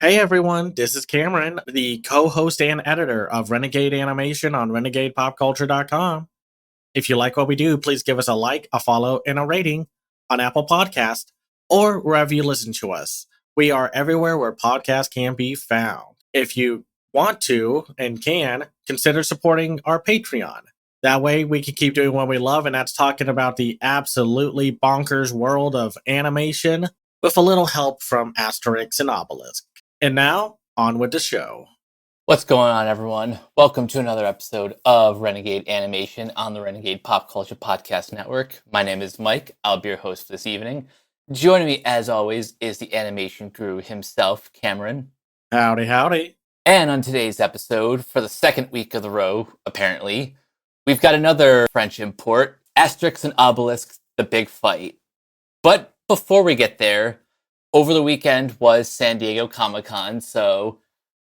Hey everyone, this is Cameron, the co-host and editor of Renegade Animation on renegadepopculture.com. If you like what we do, please give us a like, a follow, and a rating on Apple Podcast or wherever you listen to us. We are everywhere where podcasts can be found. If you want to and can, consider supporting our Patreon. That way we can keep doing what we love, and that's talking about the absolutely bonkers world of animation with a little help from Asterix and Obelix. And now, on with the show. What's going on, everyone? Welcome to another episode of Renegade Animation on the Renegade Pop Culture Podcast Network. My name is Mike. I'll be your host for this evening. Joining me, as always, is the animation guru himself, Cameron. Howdy, howdy. And on today's episode, for the second week of the row, apparently, we've got another French import, Asterix and Obelix, The Big Fight. But before we get there, over the weekend was San Diego Comic-Con, so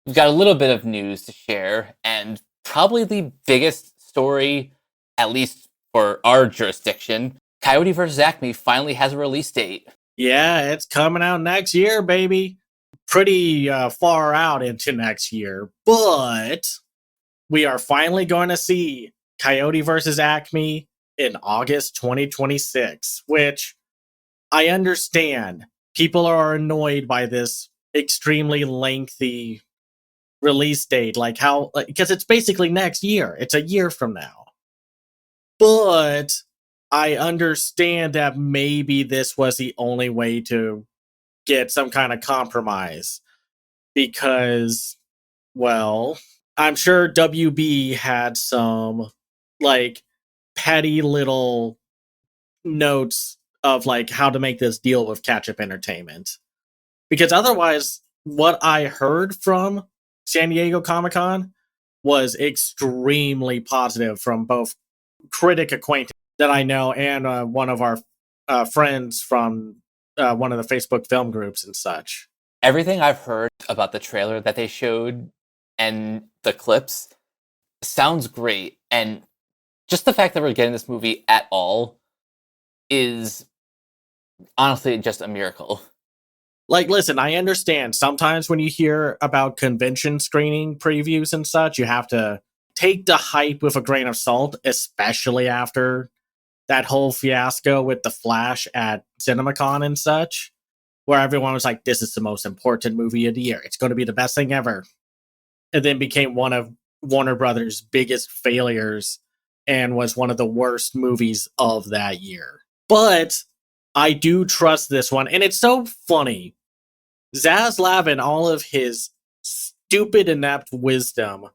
we've got a little bit of news to share, and probably the biggest story, at least for our jurisdiction, Coyote vs. Acme finally has a release date. Yeah, it's coming out next year, baby. Pretty far out into next year, but we are finally going to see Coyote vs. Acme in August 2026, which I understand. People are annoyed by this extremely lengthy release date, because it's basically next year. It's a year from now. But I understand that maybe this was the only way to get some kind of compromise because, well, I'm sure WB had some petty little notes of how to make this deal with Catch-Up Entertainment. Because otherwise, what I heard from San Diego Comic-Con was extremely positive from both critic acquaintance that I know and one of our friends from one of the Facebook film groups and such. Everything I've heard about the trailer that they showed and the clips sounds great. And just the fact that we're getting this movie at all is honestly just a miracle. Listen, I understand sometimes when you hear about convention screening previews and such, you have to take the hype with a grain of salt, especially after that whole fiasco with The Flash at CinemaCon and such, where everyone was like, this is the most important movie of the year. It's going to be the best thing ever. And then became one of Warner Brothers' biggest failures and was one of the worst movies of that year. But I do trust this one. And it's so funny. Zaslav, in all of his stupid, inept wisdom,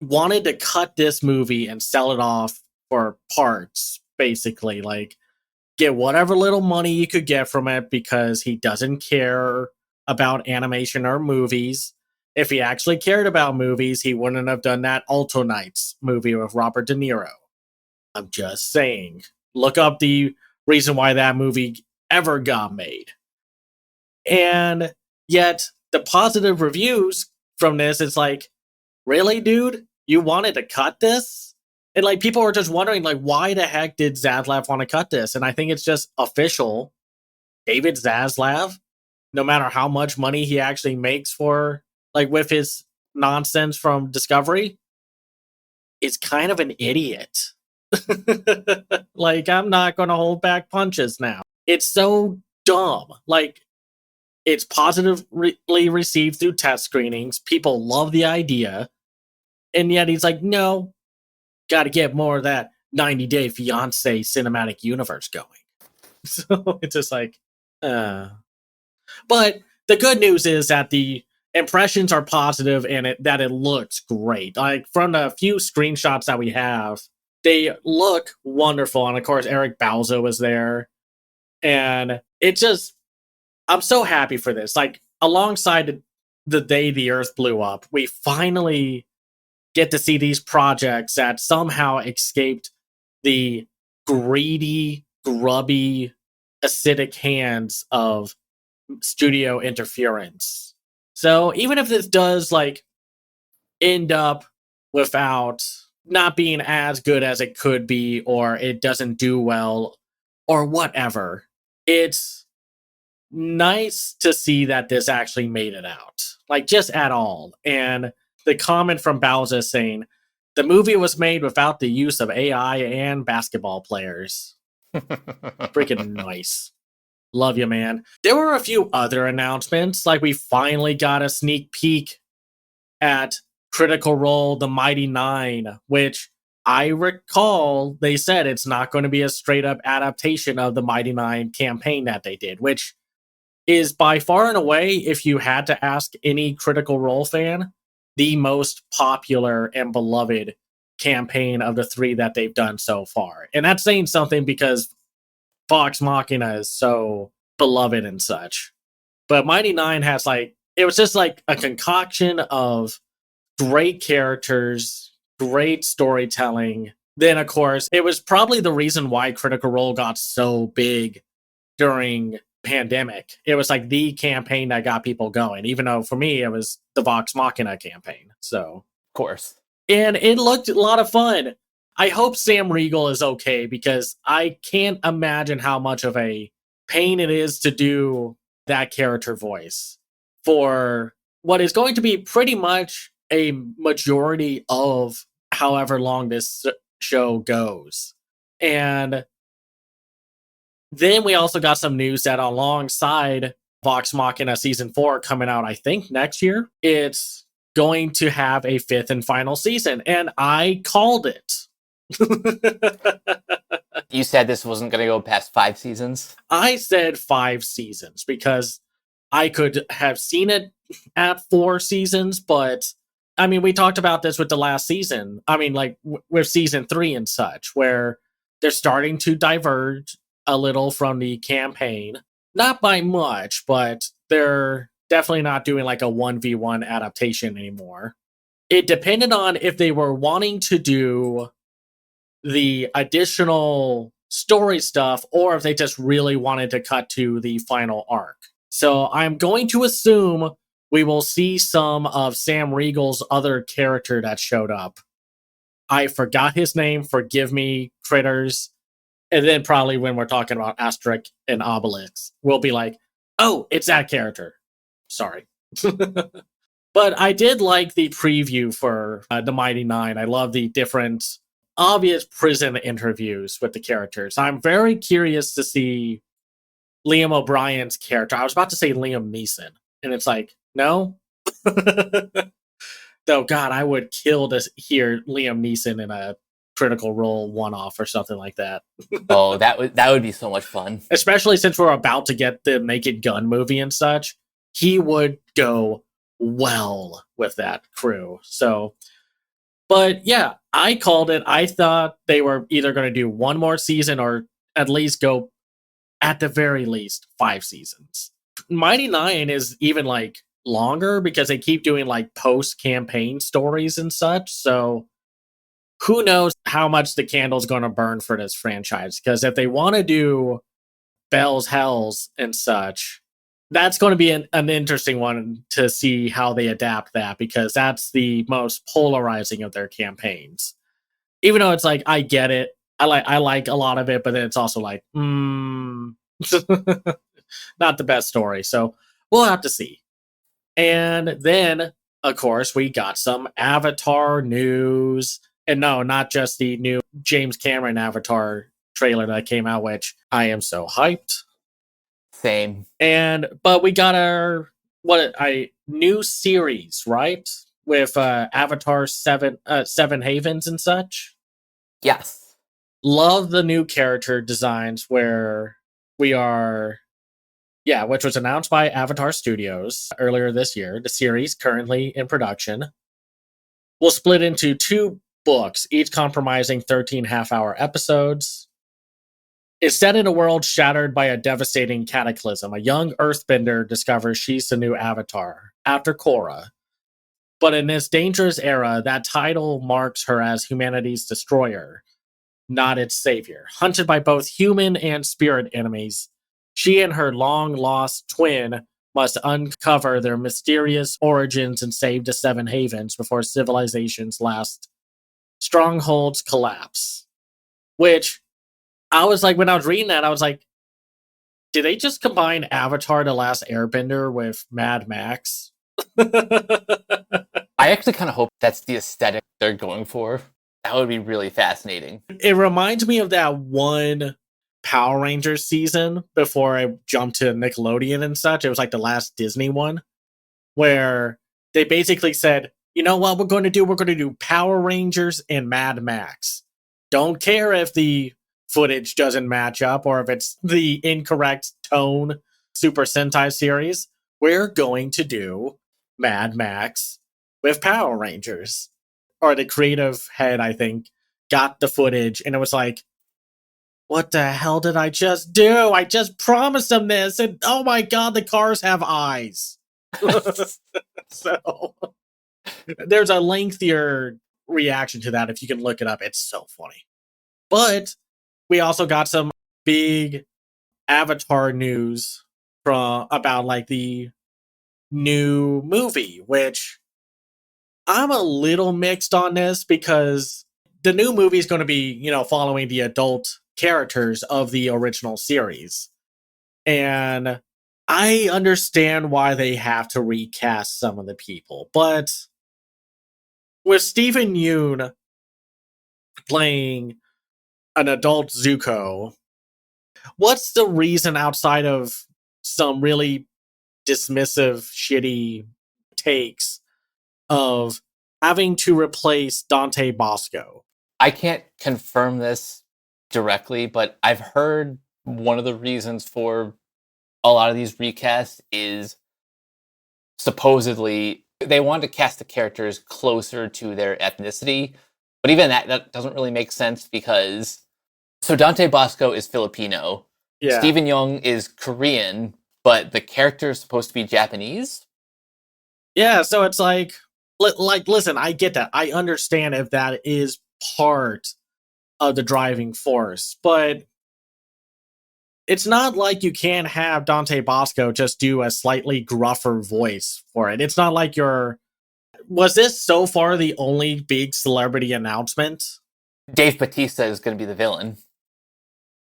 wanted to cut this movie and sell it off for parts, basically. Get whatever little money you could get from it because he doesn't care about animation or movies. If he actually cared about movies, he wouldn't have done that Alto Nights movie with Robert De Niro. I'm just saying. Look up the reason why that movie ever got made. And yet, the positive reviews from this, it's really, dude? You wanted to cut this? And people were just wondering, why the heck did Zaslav want to cut this? And I think it's just official. David Zaslav, no matter how much money he actually makes for, with his nonsense from Discovery, is kind of an idiot. I'm not going to hold back punches now. It's so dumb. It's positively received through test screenings. People love the idea. And yet he's like, no, got to get more of that 90 Day Fiancé cinematic universe going. So it's just But the good news is that the impressions are positive and that it looks great. From the few screenshots that we have, they look wonderful. And of course, Eric Balzo was there. And it just, I'm so happy for this. Alongside the day the Earth blew up, we finally get to see these projects that somehow escaped the greedy, grubby, acidic hands of studio interference. So even if this does end up without not being as good as it could be, or it doesn't do well, or whatever, it's nice to see that this actually made it out. Like, just at all. And the comment from Bowser saying, the movie was made without the use of AI and basketball players. Freaking nice. Love you, man. There were a few other announcements. Like, we finally got a sneak peek at Critical Role The Mighty Nine, which I recall they said it's not going to be a straight up adaptation of the Mighty Nine campaign that they did, which is by far and away, if you had to ask any Critical Role fan, the most popular and beloved campaign of the three that they've done so far. And that's saying something because Vox Machina is so beloved and such. But Mighty Nine has it was just like a concoction of great characters, great storytelling. Then, of course, it was probably the reason why Critical Role got so big during pandemic. It was like the campaign that got people going, even though for me, it was the Vox Machina campaign. So, of course. And it looked a lot of fun. I hope Sam Riegel is okay because I can't imagine how much of a pain it is to do that character voice for what is going to be pretty much a majority of however long this show goes. And then we also got some news that alongside Vox Machina Season 4 coming out, I think, next year, it's going to have a 5th and final season. And I called it. You said this wasn't going to go past 5 seasons? I said 5 seasons because I could have seen it at 4 seasons, but I mean, we talked about this with the last season. I mean, like with season 3 and such, where they're starting to diverge a little from the campaign. Not by much, but they're definitely not doing like a 1v1 adaptation anymore. It depended on if they were wanting to do the additional story stuff or if they just really wanted to cut to the final arc. So I'm going to assume we will see some of Sam Riegel's other character that showed up. I forgot his name. Forgive me, critters. And then probably when we're talking about Asterix and Obelix, we'll be like, oh, it's that character. Sorry. But I did like the preview for The Mighty Nine. I love the different obvious prison interviews with the characters. I'm very curious to see Liam O'Brien's character. I was about to say Liam Neeson. And it's like, no. Though, God, I would kill to hear Liam Neeson in a Critical Role one-off or something like that. Oh, that would be so much fun. Especially since we're about to get the Naked Gun movie and such. He would go well with that crew. So, but yeah, I called it. I thought they were either going to do one more season or at least go, at the very least, 5 seasons. Mighty Nine is even like longer because they keep doing like post-campaign stories and such. So who knows how much the candle's going to burn for this franchise? Because if they want to do Bells, Hells, and such, that's going to be an interesting one to see how they adapt that, because that's the most polarizing of their campaigns. Even though it's like, I get it. I like a lot of it, but then it's also like, not the best story. So we'll have to see. And then, of course, we got some Avatar news. And no, not just the new James Cameron Avatar trailer that came out, which I am so hyped. Same. But we got our new series, right? With Avatar 7 Havens and such. Yes. Love the new character designs where we are, which was announced by Avatar Studios earlier this year. The series currently in production will split into 2 books, each comprising 13 half-hour episodes. It's set in a world shattered by a devastating cataclysm. A young earthbender discovers she's the new Avatar, after Korra. But in this dangerous era, that title marks her as humanity's destroyer, not its savior. Hunted by both human and spirit enemies, she and her long-lost twin must uncover their mysterious origins and save the 7 Havens before civilization's last strongholds collapse. Which, I was like, when I was reading that, I was like, Did they just combine Avatar: The Last Airbender with Mad Max? I actually kind of hope that's the aesthetic they're going for. That would be really fascinating. It reminds me of that one Power Rangers season before I jumped to Nickelodeon and such. It was like the last Disney one where they basically said, you know what we're going to do? We're going to do Power Rangers and Mad Max. Don't care if the footage doesn't match up or if it's the incorrect tone Super Sentai series. We're going to do Mad Max with Power Rangers. Or the creative head, I think, got the footage and it was like, what the hell did I just do? I just promised them this, and oh my god, the cars have eyes. So there's a lengthier reaction to that if you can look it up. It's so funny. But we also got some big Avatar news from about like the new movie, which I'm a little mixed on this because the new movie is going to be, following the adult characters of the original series. And I understand why they have to recast some of the people, but with Stephen Yoon playing an adult Zuko, what's the reason outside of some really dismissive, shitty takes of having to replace Dante Bosco? I can't confirm this directly, but I've heard one of the reasons for a lot of these recasts is supposedly they want to cast the characters closer to their ethnicity. But even that doesn't really make sense because so Dante Bosco is Filipino. Yeah. Stephen Young is Korean, but the character is supposed to be Japanese. Yeah, so it's like listen, I get that. I understand if that is part of the driving force, but it's not like you can't have Dante Bosco just do a slightly gruffer voice for it. It's not like was this so far the only big celebrity announcement? Dave Bautista is going to be the villain.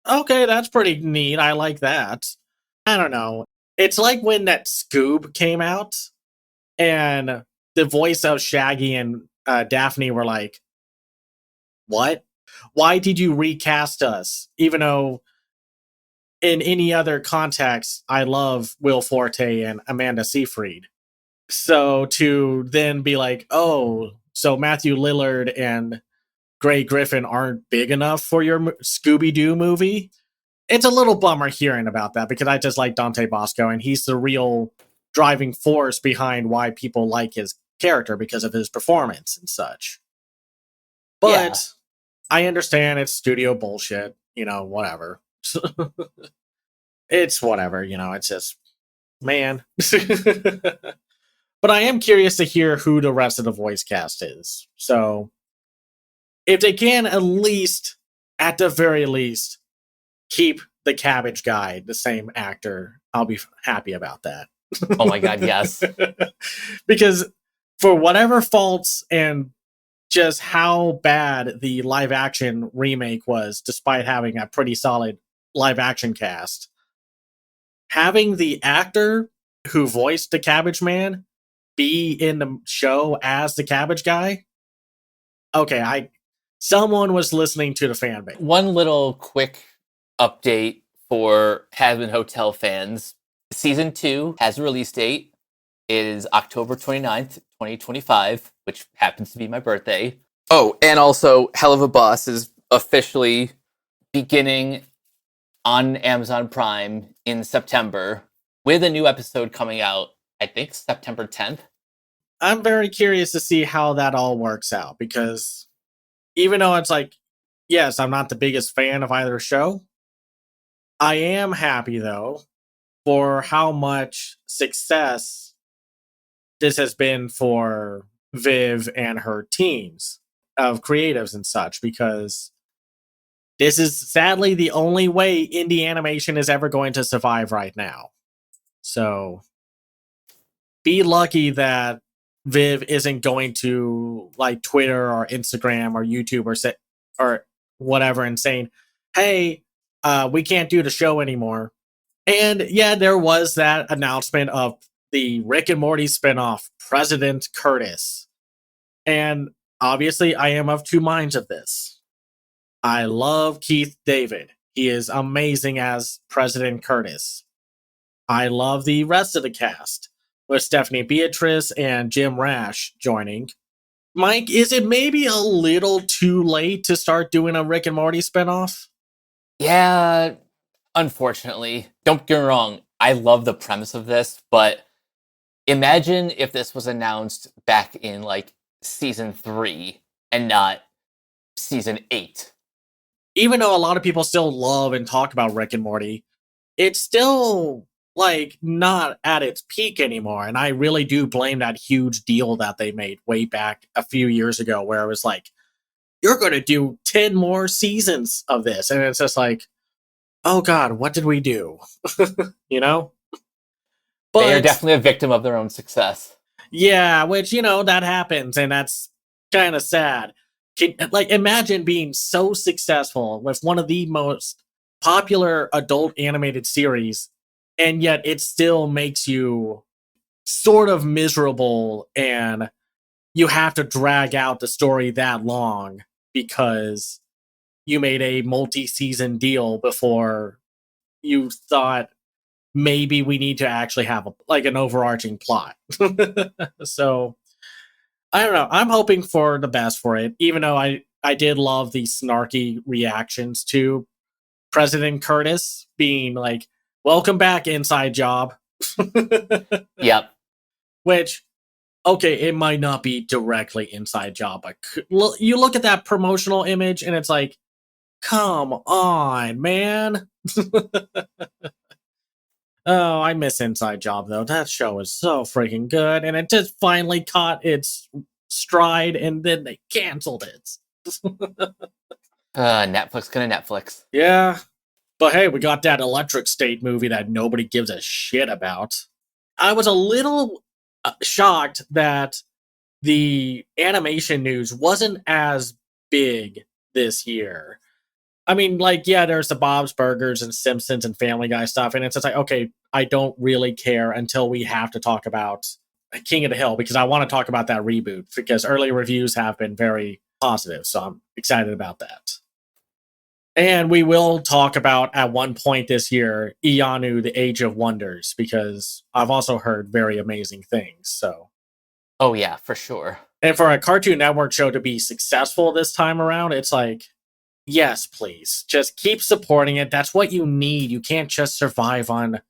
Okay, that's pretty neat. I like that. I don't know. It's like when that Scoob came out and the voice of Shaggy and Daphne were like, what? Why did you recast us? Even though in any other context, I love Will Forte and Amanda Seyfried. So to then be like, oh, so Matthew Lillard and Grey Griffin aren't big enough for your Scooby-Doo movie? It's a little bummer hearing about that because I just like Dante Bosco and he's the real driving force behind why people like his character because of his performance and such. But yeah. I understand it's studio bullshit, whatever. It's whatever, it's just, man. But I am curious to hear who the rest of the voice cast is. So if they can at the very least, keep the Cabbage Guy the same actor, I'll be happy about that. Oh my god, yes. Because for whatever faults and just how bad the live action remake was, despite having a pretty solid live action cast, having the actor who voiced the Cabbage Man be in the show as the Cabbage Guy, okay, someone was listening to the fan base. One little quick update for Hazbin Hotel fans. Season 2 has a release date. It is October 29th, 2025, which happens to be my birthday. Oh, and also Hell of a Boss is officially beginning on Amazon Prime in September with a new episode coming out, I think, September 10th. I'm very curious to see how that all works out because even though it's like, yes, I'm not the biggest fan of either show, I am happy, though, for how much success this has been for Viv and her teams of creatives and such, because this is sadly the only way indie animation is ever going to survive right now. So be lucky that Viv isn't going to like Twitter or Instagram or YouTube or whatever and saying, hey, we can't do the show anymore. And yeah, there was that announcement of the Rick and Morty spinoff, President Curtis. And obviously, I am of two minds of this. I love Keith David. He is amazing as President Curtis. I love the rest of the cast, with Stephanie Beatrice and Jim Rash joining. Mike, is it maybe a little too late to start doing a Rick and Morty spinoff? Yeah, unfortunately. Don't get me wrong, I love the premise of this, but imagine if this was announced back in like season 3 and not season 8. Even though a lot of people still love and talk about Rick and Morty, it's still like not at its peak anymore. And I really do blame that huge deal that they made way back a few years ago, where it was like, you're going to do 10 more seasons of this. And it's just like, oh God, what did we do? You know? But they are But definitely a victim of their own success. yeah, which, that happens. And that's kind of sad. Like, imagine being so successful with one of the most popular adult animated series, and yet it still makes you sort of miserable, and you have to drag out the story that long because you made a multi-season deal before you thought maybe we need to actually have an overarching plot. So I don't know. I'm hoping for the best for it, even though I did love the snarky reactions to President Curtis being like, welcome back, inside job. Yep. Which, okay, it might not be directly inside job, but you look at that promotional image and it's like, come on, man. Oh, I miss Inside Job, though. That show is so freaking good, and it just finally caught its stride, and then they canceled it. Netflix gonna Netflix. Yeah. But hey, we got that Electric State movie that nobody gives a shit about. I was a little shocked that the animation news wasn't as big this year. I mean, yeah, there's the Bob's Burgers and Simpsons and Family Guy stuff, and it's just like, okay, I don't really care until we have to talk about King of the Hill, because I want to talk about that reboot, because early reviews have been very positive, so I'm excited about that. And we will talk about, at one point this year, Ianu, the Age of Wonders, because I've also heard very amazing things, so. Oh yeah, for sure. And for a Cartoon Network show to be successful this time around, it's like, yes, please. Just keep supporting it. That's what you need. You can't just survive on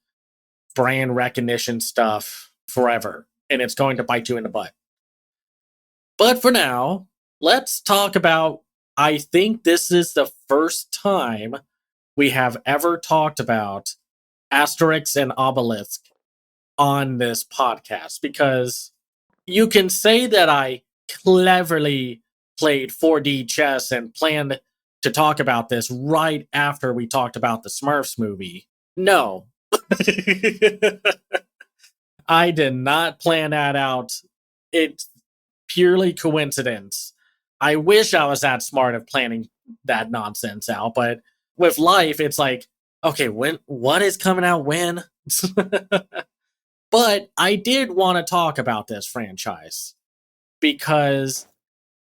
brand recognition stuff forever, and it's going to bite you in the butt. But for now, let's talk about, I think this is the first time we have ever talked about Asterix and Obelix on this podcast, because you can say that I cleverly played 4D chess and planned to talk about this right after we talked about the Smurfs movie. No. I did not plan that out. It's purely coincidence. I wish I was that smart of planning that nonsense out, but with life, it's like, okay, what is coming out when? But I did want to talk about this franchise because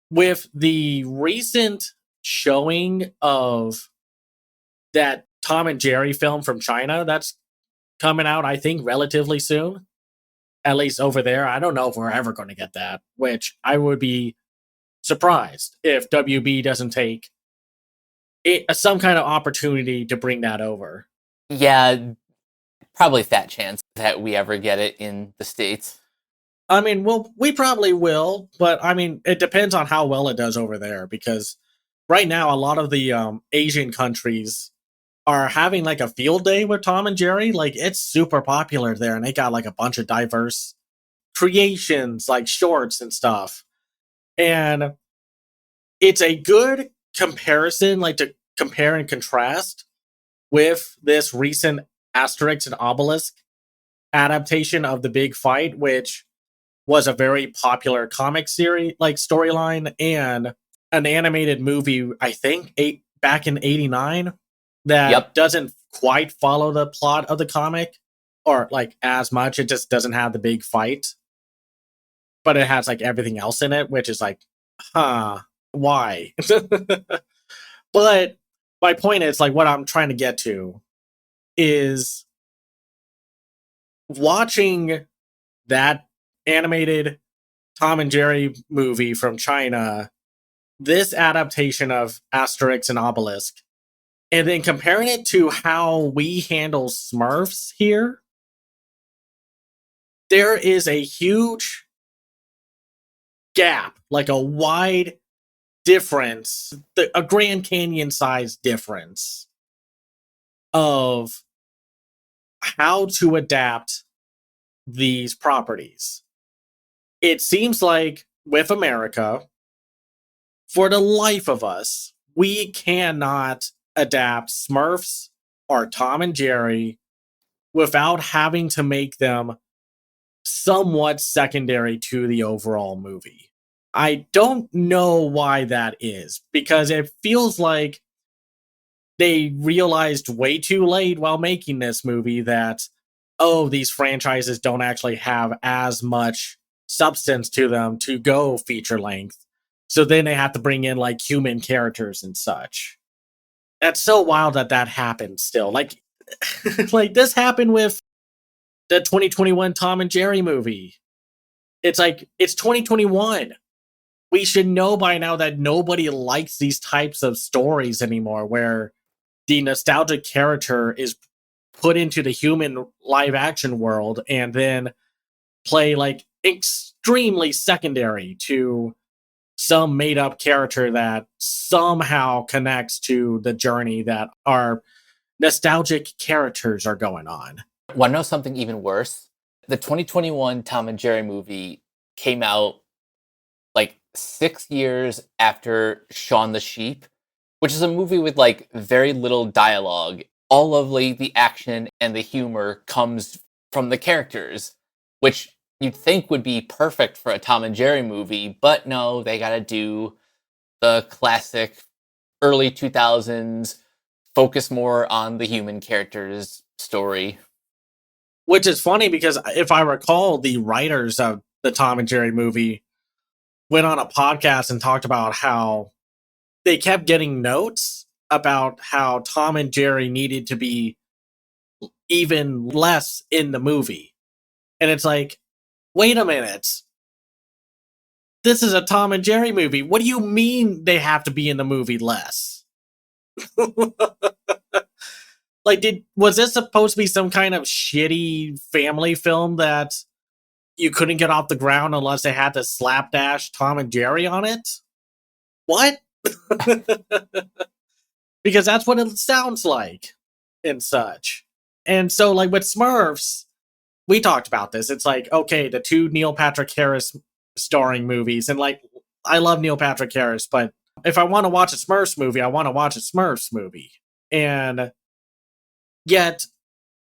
with the recent showing of that Tom and Jerry film from China that's coming out, I think, relatively soon, at least over there. I don't know if we're ever going to get that, which I would be surprised if WB doesn't take some kind of opportunity to bring that over. Yeah, probably fat chance that we ever get it in the States. I mean, well, we probably will, but I mean, it depends on how well it does over there, because right now, a lot of the Asian countries are having a field day with Tom and Jerry. It's super popular there, and they got a bunch of diverse creations, shorts and stuff. And it's a good comparison, to compare and contrast with this recent Asterix and Obelix adaptation of The Big Fight, which was a very popular comic series, storyline, and an animated movie, I think, back in '89, that doesn't quite follow the plot of the comic, or like as much. It just doesn't have the big fight, but it has like everything else in it, which is like, huh, why? But my point is, like, what I'm trying to get to is watching that animated Tom and Jerry movie from China, this adaptation of Asterix and Obelix, and then comparing it to how we handle Smurfs here. There is a huge gap, like a wide difference, a Grand Canyon size difference of how to adapt these properties. It seems like with America, for the life of us, we cannot adapt Smurfs or Tom and Jerry without having to make them somewhat secondary to the overall movie. I don't know why that is, because it feels like they realized way too late while making this movie that, oh, these franchises don't actually have as much substance to them to go feature length. So then they have to bring in like human characters and such. That's so wild that that happened still. Like, like this happened with the 2021 Tom and Jerry movie. It's like, it's 2021. We should know by now that nobody likes these types of stories anymore, where the nostalgic character is put into the human live action world and then play like extremely secondary to some made up character that somehow connects to the journey that our nostalgic characters are going on. Want to know something even worse? The 2021 Tom and Jerry movie came out like 6 years after Shaun the Sheep, which is a movie with like very little dialogue. All of like the action and the humor comes from the characters, which you'd think would be perfect for a Tom and Jerry movie, but no, they gotta do the classic early 2000s, focus more on the human characters story. Which is funny because if I recall, the writers of the Tom and Jerry movie went on a podcast and talked about how they kept getting notes about how Tom and Jerry needed to be even less in the movie. And it's like, wait a minute. This is a Tom and Jerry movie. What do you mean they have to be in the movie less? Like, was this supposed to be some kind of shitty family film that you couldn't get off the ground unless they had to slapdash Tom and Jerry on it? What? Because that's what it sounds like and such. And so, like, with Smurfs, we talked about this. It's like, okay, the two Neil Patrick Harris starring movies. And, like, I love Neil Patrick Harris, but if I want to watch a Smurfs movie, I want to watch a Smurfs movie. And yet,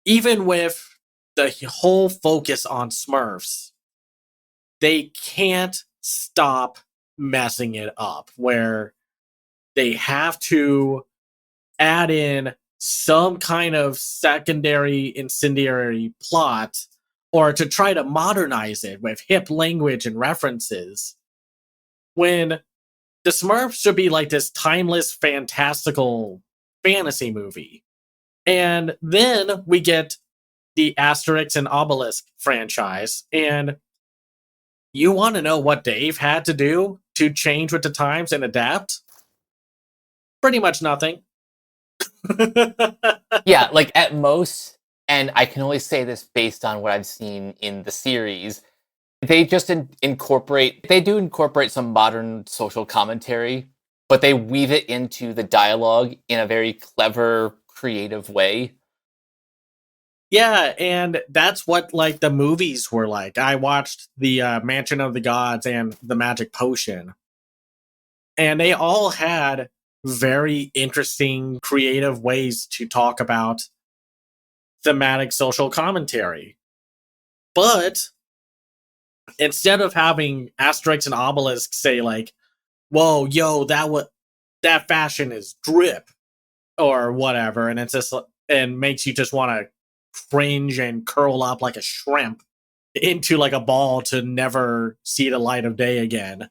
even with the whole focus on Smurfs, they can't stop messing it up, where they have to add in some kind of secondary incendiary plot, or to try to modernize it with hip language and references, when the Smurfs should be like this timeless, fantastical fantasy movie. And then we get the Asterix and Obelix franchise, and you want to know what Dave had to do to change with the times and adapt? Pretty much nothing. Yeah, like at most, and I can only say this based on what I've seen in the series, they just incorporate some modern social commentary, but they weave it into the dialogue in a very clever, creative way. Yeah, and that's what like the movies were like. I watched the Mansion of the Gods and the Magic Potion, and they all had very interesting, creative ways to talk about thematic social commentary. But instead of having Asterix and Obelix say like, "Whoa, yo, that fashion is drip," or whatever, and it's just and makes you just want to cringe and curl up like a shrimp into like a ball to never see the light of day again.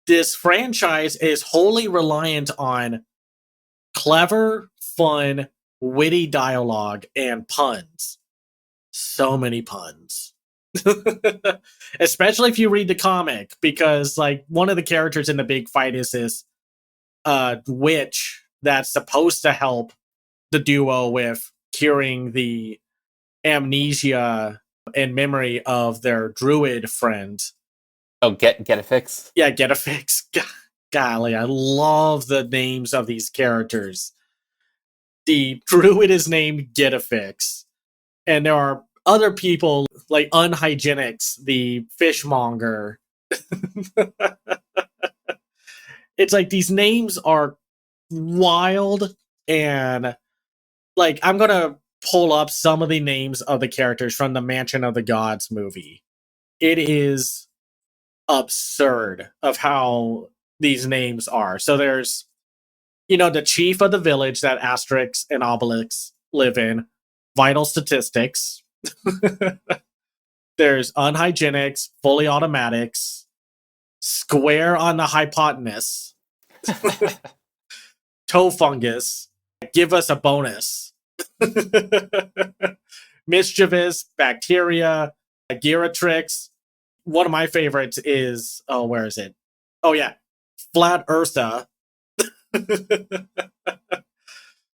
This franchise is wholly reliant on clever, fun, witty dialogue and puns. So many puns. Especially if you read the comic, because like one of the characters in the big fight is this witch that's supposed to help the duo with curing the amnesia and memory of their druid friend. Oh, get a fix. Yeah, get a fix. Golly, I love the names of these characters. The druid is named Get a Fix, and there are other people like Unhygienics, the fishmonger. It's like these names are wild, and like I'm gonna pull up some of the names of the characters from the Mansion of the Gods movie. It is absurd of how these names are. So there's, the chief of the village that Asterix and Obelix live in, vital statistics. There's unhygienics, fully automatics, square on the hypotenuse, toe fungus, give us a bonus, mischievous, bacteria, Giratrix. One of my favorites is, where is it? Oh yeah, Flat Eartha,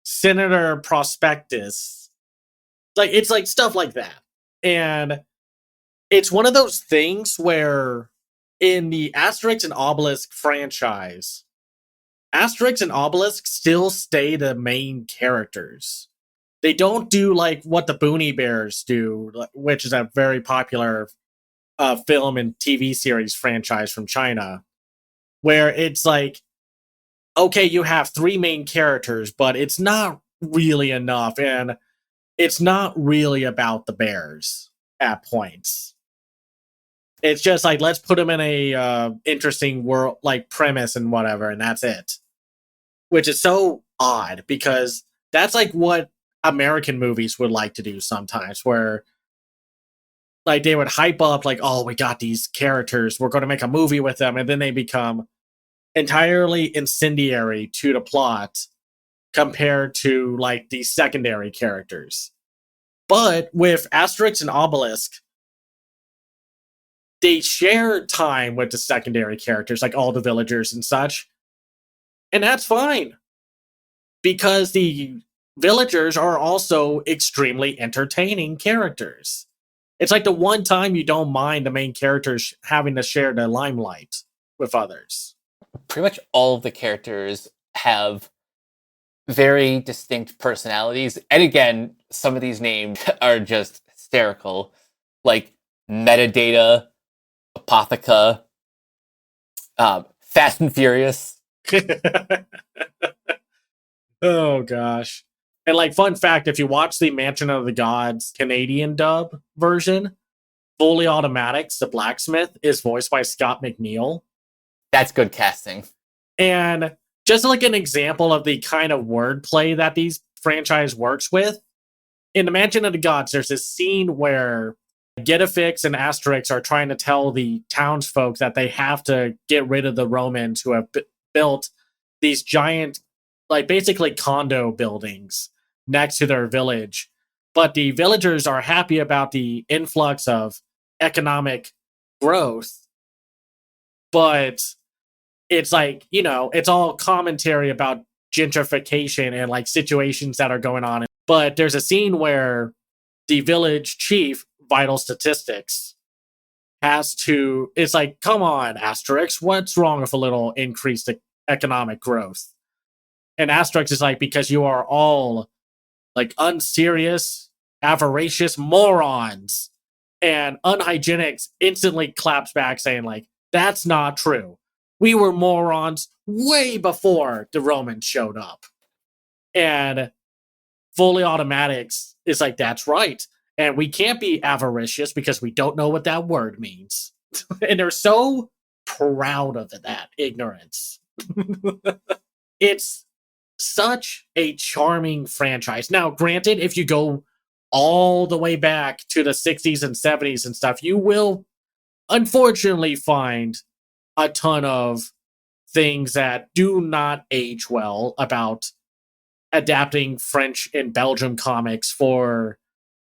Senator Prospectus. Like, it's like stuff like that. And it's one of those things where in the Asterix and Obelix franchise, Asterix and Obelix still stay the main characters. They don't do like what the Boonie Bears do, which is a very popular film and TV series franchise from China, where it's like, okay, you have three main characters, but it's not really enough, and it's not really about the bears at points. It's just like, let's put them in a interesting world, like premise and whatever, and that's it. Which is so odd, because that's like what American movies would like to do sometimes, where like they would hype up like, oh, we got these characters, we're going to make a movie with them, and then they become entirely incendiary to the plot compared to like the secondary characters. But with Asterix and Obelix, they share time with the secondary characters, like all the villagers and such. And that's fine, because the villagers are also extremely entertaining characters. It's like the one time you don't mind the main characters having to share the limelight with others. Pretty much all of the characters have very distinct personalities. And again, some of these names are just hysterical. Like Metadata, Apotheca, Fast and Furious. Oh, gosh. And like, fun fact, if you watch the Mansion of the Gods Canadian dub version, Fully Automatics, the blacksmith, is voiced by Scott McNeil. That's good casting. And just like an example of the kind of wordplay that these franchise works with, in the Mansion of the Gods, there's this scene where Getafix and Asterix are trying to tell the townsfolk that they have to get rid of the Romans who have built these giant, like basically condo buildings next to their village. But the villagers are happy about the influx of economic growth. But it's like, it's all commentary about gentrification and like situations that are going on. But there's a scene where the village chief, Vital Statistics, it's like, come on, Asterix, what's wrong with a little increased economic growth? And Asterix is like, because you are all like unserious, avaricious morons. And Unhygienics instantly claps back saying like, that's not true. We were morons way before the Romans showed up. And Fully Automatics is like, that's right. And we can't be avaricious because we don't know what that word means. And they're so proud of that ignorance. It's such a charming franchise. Now, granted, if you go all the way back to the 60s and 70s and stuff, you will unfortunately find a ton of things that do not age well about adapting French and Belgium comics for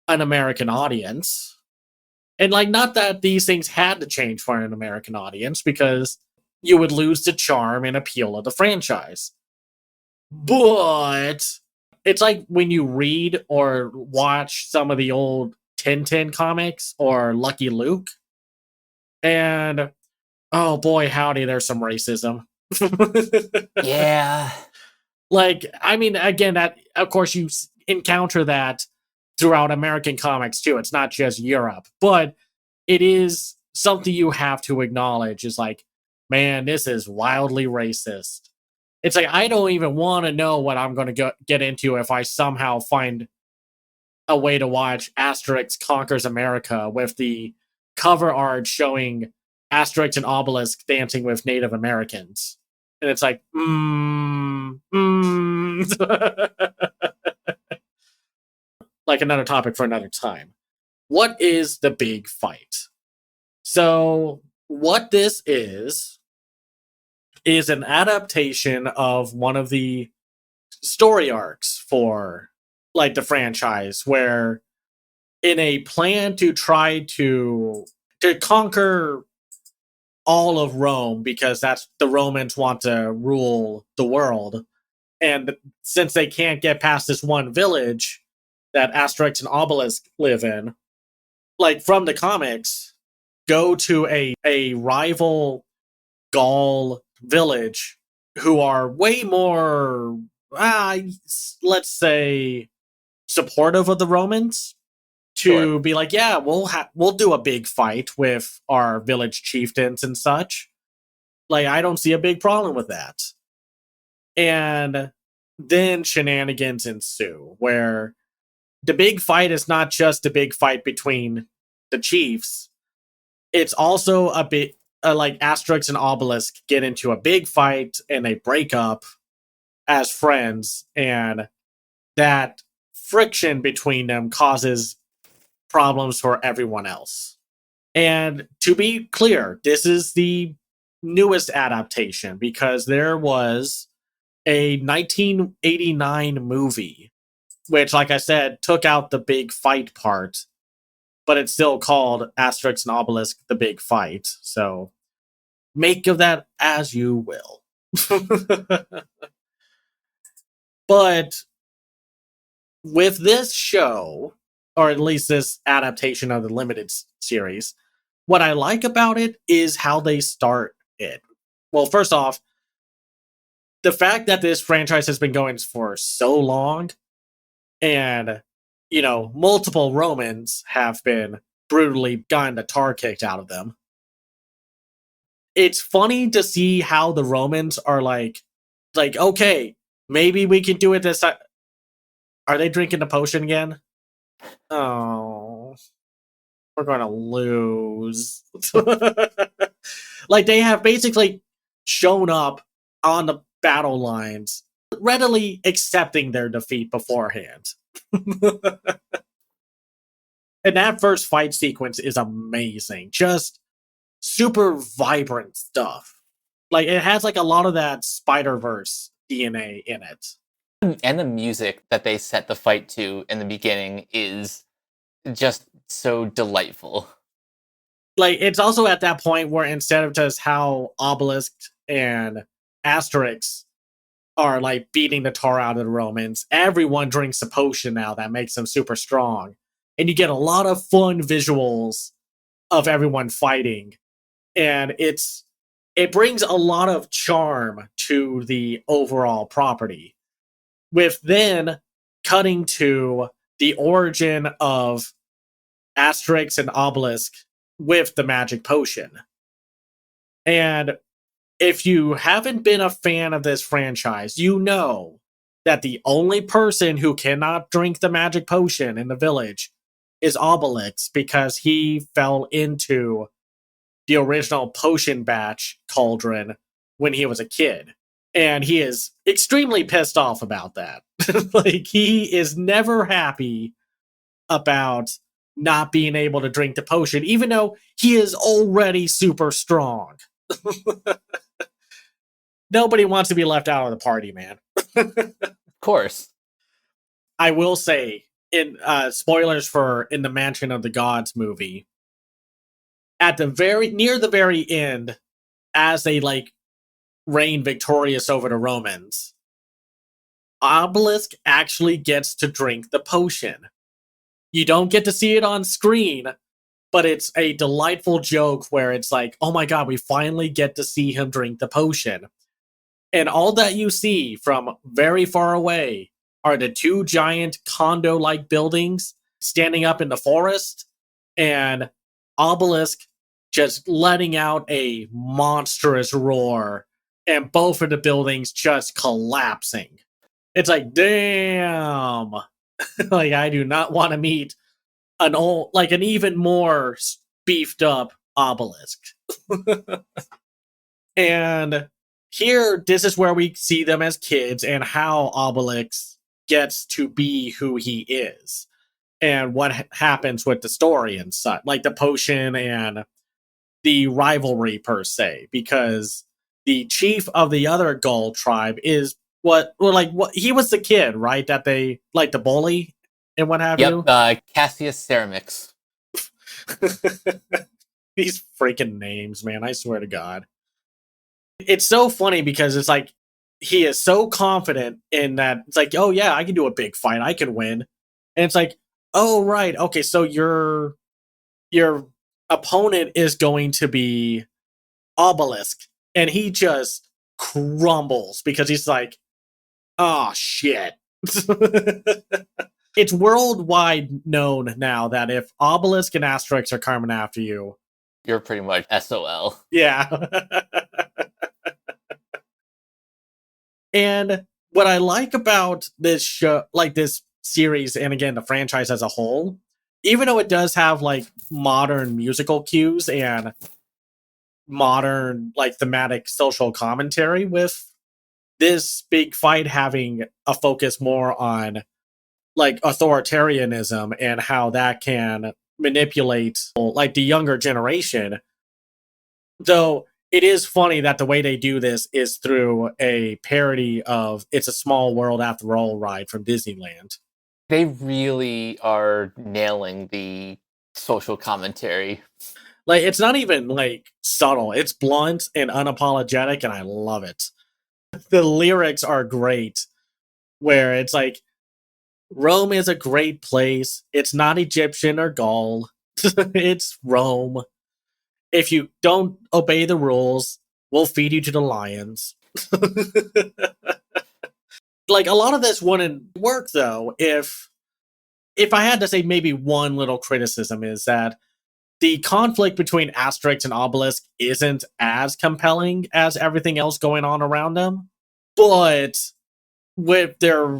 an American audience. And like, not that these things had to change for an American audience, because you would lose the charm and appeal of the franchise. But it's like when you read or watch some of the old Tintin comics or Lucky Luke, and oh boy, howdy, there's some racism. Yeah. Like, I mean, again, that, of course, you encounter that throughout American comics too. It's not just Europe, but it is something you have to acknowledge. Is like, man, this is wildly racist. It's like, I don't even want to know what I'm going to get into if I somehow find a way to watch Asterix Conquers America with the cover art showing Asterix and Obelix dancing with Native Americans. And it's like, like another topic for another time. What is the big fight? So, what this is an adaptation of one of the story arcs for like the franchise, where in a plan to try to conquer all of Rome, because that's the Romans want to rule the world. And since they can't get past this one village that Asterix and Obelix live in, like from the comics, go to a rival Gaul village who are way more, let's say, supportive of the Romans, to be like, yeah, we'll do a big fight with our village chieftains and such. Like, I don't see a big problem with that. And then shenanigans ensue, where the big fight is not just a big fight between the chiefs. It's also a bit like Asterix and Obelix get into a big fight and they break up as friends, and that friction between them causes problems for everyone else. And to be clear, this is the newest adaptation, because there was a 1989 movie, which, like I said, took out the big fight part, but it's still called Asterix and Obelix: The Big Fight. So make of that as you will. But with this show, or at least this adaptation of the limited series, what I like about it is how they start it. Well, first off, the fact that this franchise has been going for so long, and, you know, multiple Romans have been brutally gotten the tar kicked out of them. It's funny to see how the Romans are like, okay, maybe we can do it this time. Are they drinking the potion again? Oh, we're going to lose. Like, they have basically shown up on the battle lines, readily accepting their defeat beforehand. And that first fight sequence is amazing. Just super vibrant stuff. Like, it has like a lot of that Spider-Verse DNA in it. And the music that they set the fight to in the beginning is just so delightful. Like, it's also at that point where, instead of just how Obelix and Asterix are like beating the tar out of the Romans, everyone drinks a potion now that makes them super strong. And you get a lot of fun visuals of everyone fighting. And it brings a lot of charm to the overall property. With then cutting to the origin of Asterix and Obelix with the magic potion. And if you haven't been a fan of this franchise, you know that the only person who cannot drink the magic potion in the village is Obelix, because he fell into the original potion batch cauldron when he was a kid. And he is extremely pissed off about that. Like, he is never happy about not being able to drink the potion, even though he is already super strong. Nobody wants to be left out of the party, man. Of course. I will say, in spoilers for In the Mansion of the Gods movie, at the near the very end, as they like reign victorious over the Romans, Obelisk actually gets to drink the potion. You don't get to see it on screen, but it's a delightful joke where it's like, oh my god, we finally get to see him drink the potion. And all that you see from very far away are the two giant condo-like buildings standing up in the forest, and Obelisk just letting out a monstrous roar, and both of the buildings just collapsing. It's like, damn. Like, I do not want to meet an even more beefed up Obelisk. And here, this is where we see them as kids and how Obelix gets to be who he is and what happens with the story and such, like the potion and the rivalry per se, because the chief of the other Gull tribe is what he was the kid, right? That they like the bully and what have you. Cassius Ceramix. These freaking names, man! I swear to God. It's so funny because it's like he is so confident in that. It's like, oh yeah, I can do a big fight, I can win, and it's like, oh right, okay, so your opponent is going to be Obelisk, and he just crumbles because he's like, oh shit. It's worldwide known now that if Obelisk and Asterix are coming after you, you're pretty much SOL. Yeah. And what I like about this show, like this series, and again, the franchise as a whole, even though it does have like modern musical cues and modern like thematic social commentary, with this big fight having a focus more on like authoritarianism and how that can manipulate like the younger generation, though it is funny that the way they do this is through a parody of It's a Small World After All ride from Disneyland. They really are nailing the social commentary. Like, it's not even like subtle. It's blunt and unapologetic, and I love it. The lyrics are great, where it's like, Rome is a great place. It's not Egyptian or Gaul. It's Rome. If you don't obey the rules, we'll feed you to the lions. Like, a lot of this wouldn't work, though, if I had to say maybe one little criticism is that the conflict between Asterix and Obelisk isn't as compelling as everything else going on around them. But with their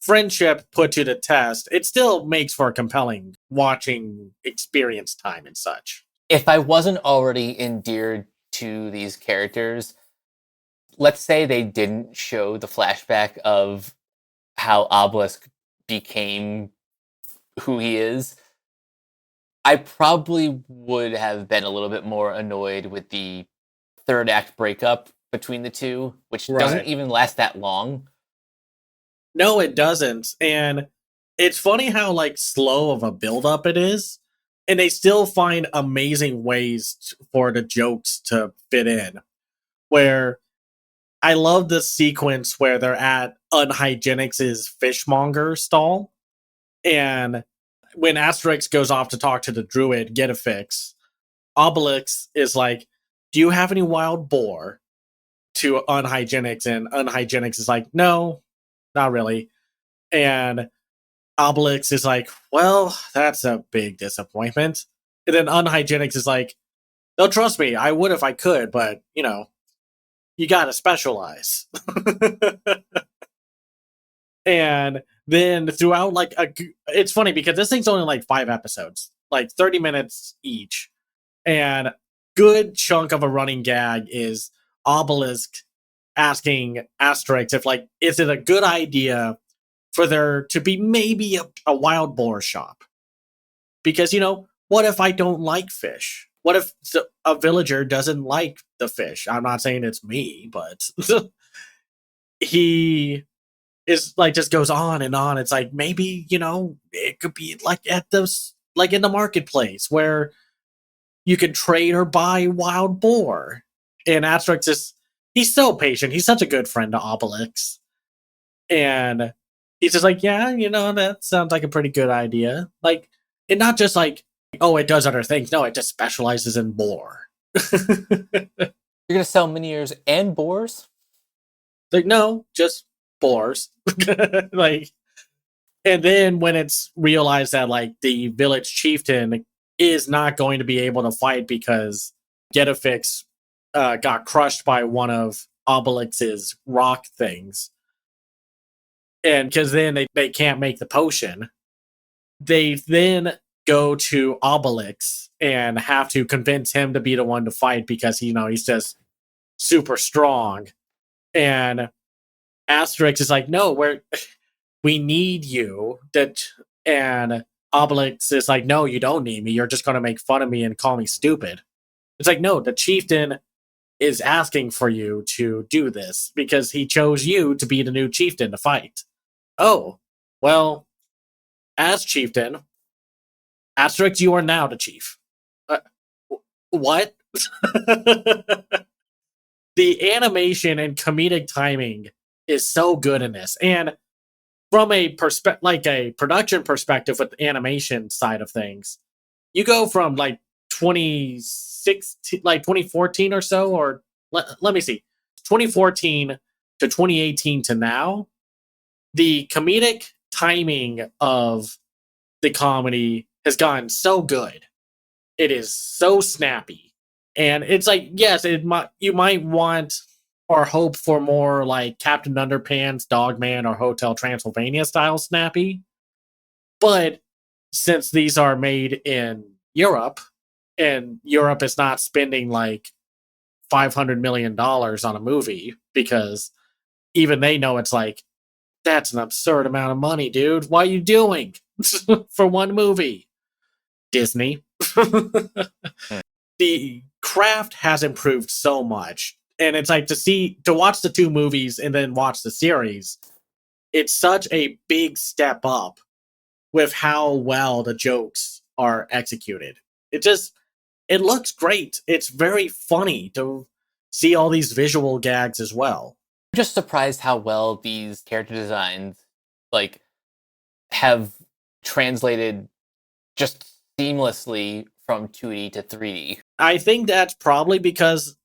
friendship put to the test, it still makes for a compelling watching experience time and such. If I wasn't already endeared to these characters, let's say they didn't show the flashback of how Obelisk became who he is, I probably would have been a little bit more annoyed with the third act breakup between the two, which doesn't even last that long. No, it doesn't. And it's funny how like slow of a build-up it is. And they still find amazing ways for the jokes to fit in. Where I love this sequence where they're at Unhygienics' fishmonger stall. And when Asterix goes off to talk to the druid, get a fix, Obelix is like, do you have any wild boar? To Unhygienics, and Unhygienics is like, no, not really. And Obelix is like, well, that's a big disappointment. And then Unhygienics is like, no, trust me, I would if I could, but, you know, you gotta specialize. And then throughout, like, it's funny because this thing's only like 5 episodes, like 30 minutes each. And good chunk of a running gag is Obelisk asking Asterix if, like, is it a good idea for there to be maybe a wild boar shop? Because, what if I don't like fish? What if a villager doesn't like the fish? I'm not saying it's me, but he is like, just goes on and on. It's like, maybe, it could be like like in the marketplace where you can trade or buy wild boar. And Asterix he's so patient. He's such a good friend to Obelix. And he's just like, yeah, that sounds like a pretty good idea. Like, and not just like, oh, it does other things. No, it just specializes in boar. You're gonna sell miniatures and boars? Like, no, just boars. Like, and then when it's realized that, like, the village chieftain is not going to be able to fight because Getafix got crushed by one of Obelix's rock things, and because then they can't make the potion, they then go to Obelix and have to convince him to be the one to fight because he's just super strong. And Asterix is like, no, we need you. And Obelix is like, no, you don't need me. You're just going to make fun of me and call me stupid. It's like, no, the chieftain is asking for you to do this because he chose you to be the new chieftain to fight. Oh, well, as chieftain, Asterix, you are now the chief. What? The animation and comedic timing is so good in this. And from a production perspective with the animation side of things, you go from like 2014 or so, or let me see, 2014 to 2018 to now. The comedic timing of the comedy has gotten so good. It is so snappy. And it's like, yes, you might want or hope for more like Captain Underpants, Dogman, or Hotel Transylvania style snappy. But since these are made in Europe, and Europe is not spending like $500 million on a movie, because even they know it's like, that's an absurd amount of money, dude. What are you doing for one movie? Disney. The craft has improved so much. And it's like to watch the two movies and then watch the series, it's such a big step up with how well the jokes are executed. It looks great. It's very funny to see all these visual gags as well. I'm just surprised how well these character designs like have translated just seamlessly from 2D to 3D. I think that's probably because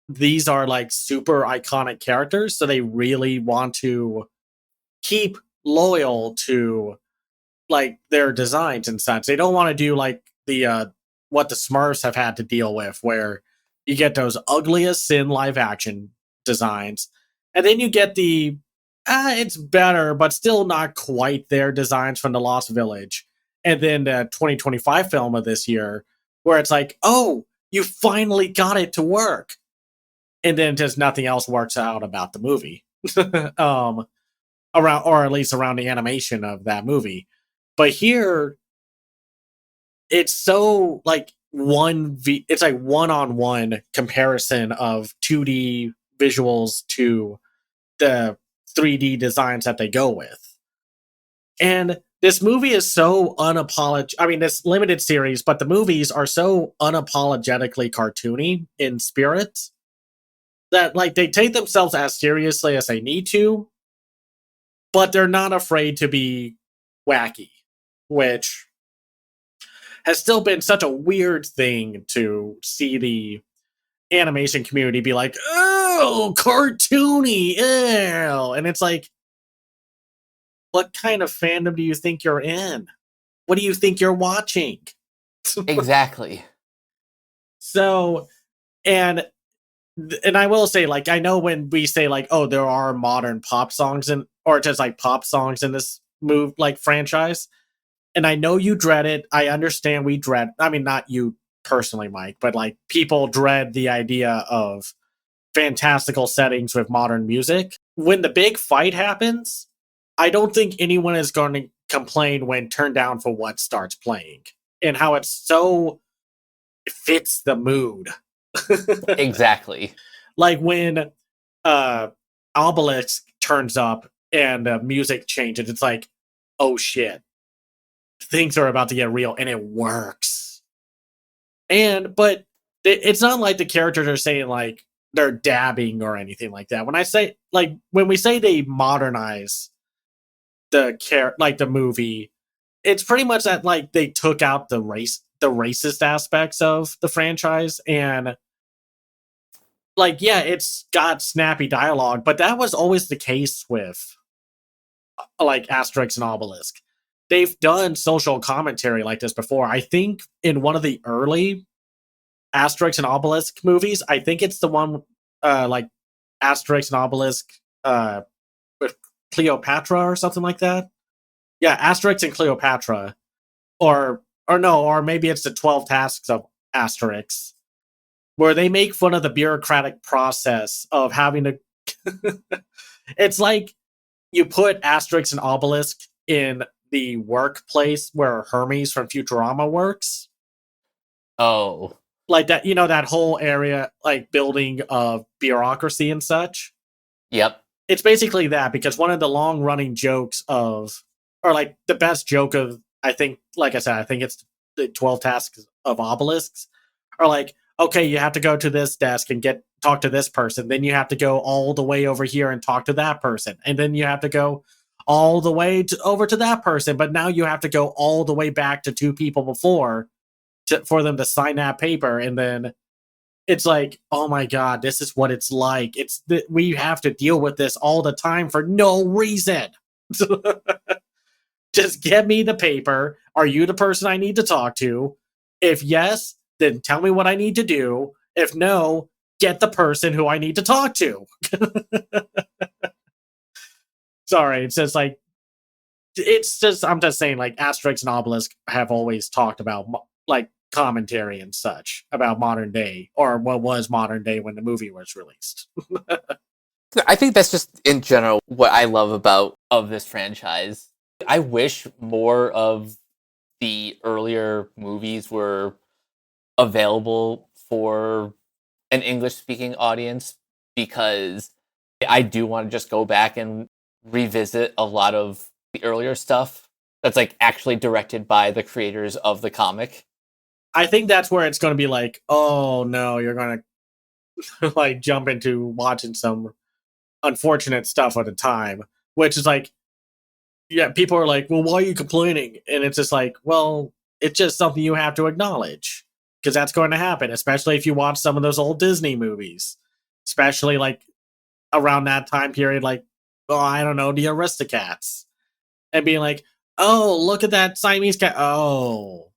these are like super iconic characters, so they really want to keep loyal to like their designs and such. They don't want to do like the what the Smurfs have had to deal with, where you get those ugliest in live action designs, and then you get the it's better but still not quite their designs from the Lost Village, and then the 2025 film of this year, where it's like, oh, you finally got it to work, and then just nothing else works out about the movie. Around, or at least around the animation of that movie. But here, it's so like it's like one-on-one comparison of 2D visuals to the 3D designs that they go with. And this movie is so this limited series, but the movies are so unapologetically cartoony in spirit that like they take themselves as seriously as they need to, but they're not afraid to be wacky, which has still been such a weird thing to see the animation community be like, oh, cartoony, ew. And it's like, what kind of fandom do you think you're in? What do you think you're watching? Exactly. So, and I will say, like, I know when we say like, oh, there are modern pop songs or just like pop songs in this franchise, and I know you dread it. I understand we dread. I mean, not you personally, Mike, but like people dread the idea of fantastical settings with modern music. When the big fight happens, I don't think anyone is going to complain when Turn Down for What starts playing and how it fits the mood. Exactly. Like when Obelix turns up and music changes, it's like, oh shit, things are about to get real, and it works. But it's not like the characters are saying like they're dabbing or anything like that. When we say they modernize the movie, it's pretty much that like they took out the racist aspects of the franchise, and like, yeah, it's got snappy dialogue, but that was always the case with like Asterix and Obelix. They've done social commentary like this before. I think in one of the early Asterix and Obelix movies, I think it's the one like Asterix and Obelix with Cleopatra or something like that. Yeah, Asterix and Cleopatra, or maybe it's the 12 Tasks of Asterix, where they make fun of the bureaucratic process of having to. It's like you put Asterix and Obelix in the workplace where Hermes from Futurama works. Oh. Like that, that whole area, like building of bureaucracy and such. Yep. It's basically that, because one of the long running jokes or like the best joke of, I think, like I said, I think it's the 12 Tasks of Obelix, are like, okay, you have to go to this desk and talk to this person. Then you have to go all the way over here and talk to that person. And then you have to go all the way over to that person. But now you have to go all the way back to two people before for them to sign that paper. And then it's like, oh my God, this is what it's like. We have to deal with this all the time for no reason. Just get me the paper. Are you the person I need to talk to? If yes, then tell me what I need to do. If no, get the person who I need to talk to. Sorry, I'm just saying, like, Asterix and Obelix have always talked about like commentary and such about modern day, or what was modern day when the movie was released. I think that's just in general what I love of this franchise. I wish more of the earlier movies were available for an English speaking audience, because I do want to just go back and revisit a lot of the earlier stuff that's like actually directed by the creators of the comic. I think that's where it's going to be like, oh no, you're going to like jump into watching some unfortunate stuff at a time, which is like, yeah, people are like, well, why are you complaining? And it's just like, well, it's just something you have to acknowledge, because that's going to happen, especially if you watch some of those old Disney movies, especially like around that time period, like, oh, I don't know, the Aristocats, and being like, oh, look at that Siamese cat. Oh,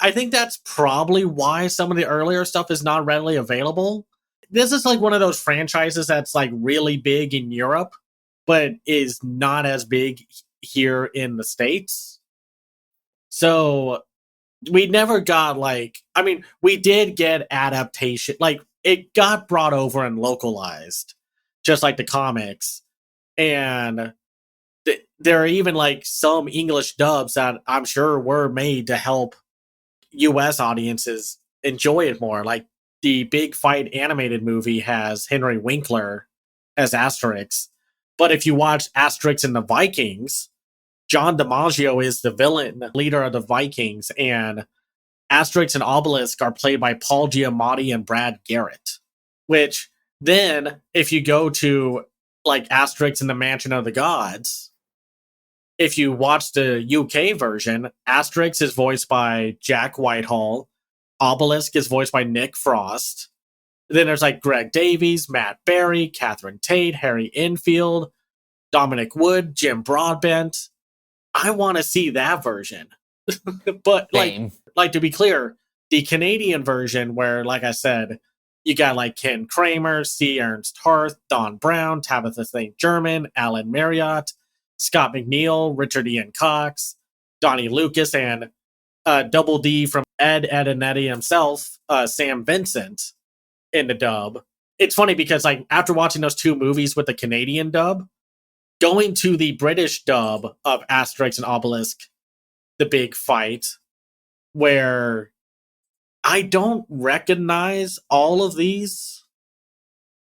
I think that's probably why some of the earlier stuff is not readily available. This is like one of those franchises that's like really big in Europe, but is not as big here in the States. So we never got we did get adaptation. Like, it got brought over and localized, just like the comics. And there are even like some English dubs that I'm sure were made to help US audiences enjoy it more. Like, the Big Fight animated movie has Henry Winkler as Asterix. But if you watch Asterix and the Vikings, John DiMaggio is the villain leader of the Vikings, and Asterix and Obelix are played by Paul Giamatti and Brad Garrett. Which then, if you go to like Asterix and the Mansion of the Gods, if you watch the UK version, Asterix is voiced by Jack Whitehall, Obelisk is voiced by Nick Frost. Then there's like Greg Davies, Matt Berry, Catherine Tate, Harry Enfield, Dominic Wood, Jim Broadbent. I want to see that version. But like to be clear, the Canadian version, where, like I said, you got like Ken Kramer, C. Ernst Harth, Don Brown, Tabitha St. German, Alan Marriott, Scott McNeil, Richard Ian Cox, Donnie Lucas, and Double D from Ed and Eddie himself, Sam Vincent, in the dub. it's funny because like after watching those two movies with the Canadian dub, going to the British dub of Asterix and Obelix, the big fight, where I don't recognize all of these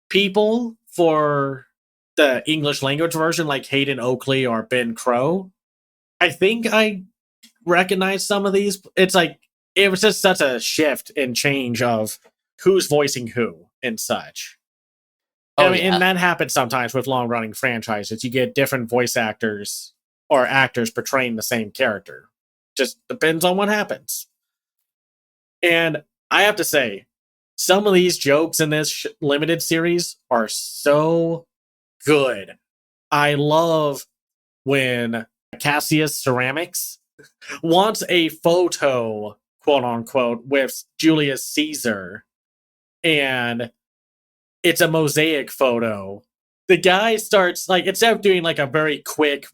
people for the English language version, like Hayden Oakley or Ben Crow. I think I recognize some of these. It's like it was just such a shift and change of who's voicing who and such. Oh, I mean, yeah. and that happens sometimes with long running franchises. You get different voice actors or actors portraying the same character. Just depends on what happens. And I have to say, some of these jokes in this limited series are so good. I love when Cassius Ceramics wants a photo, quote unquote, with Julius Caesar, and it's a mosaic photo. The guy starts, like, instead of doing like a very quick,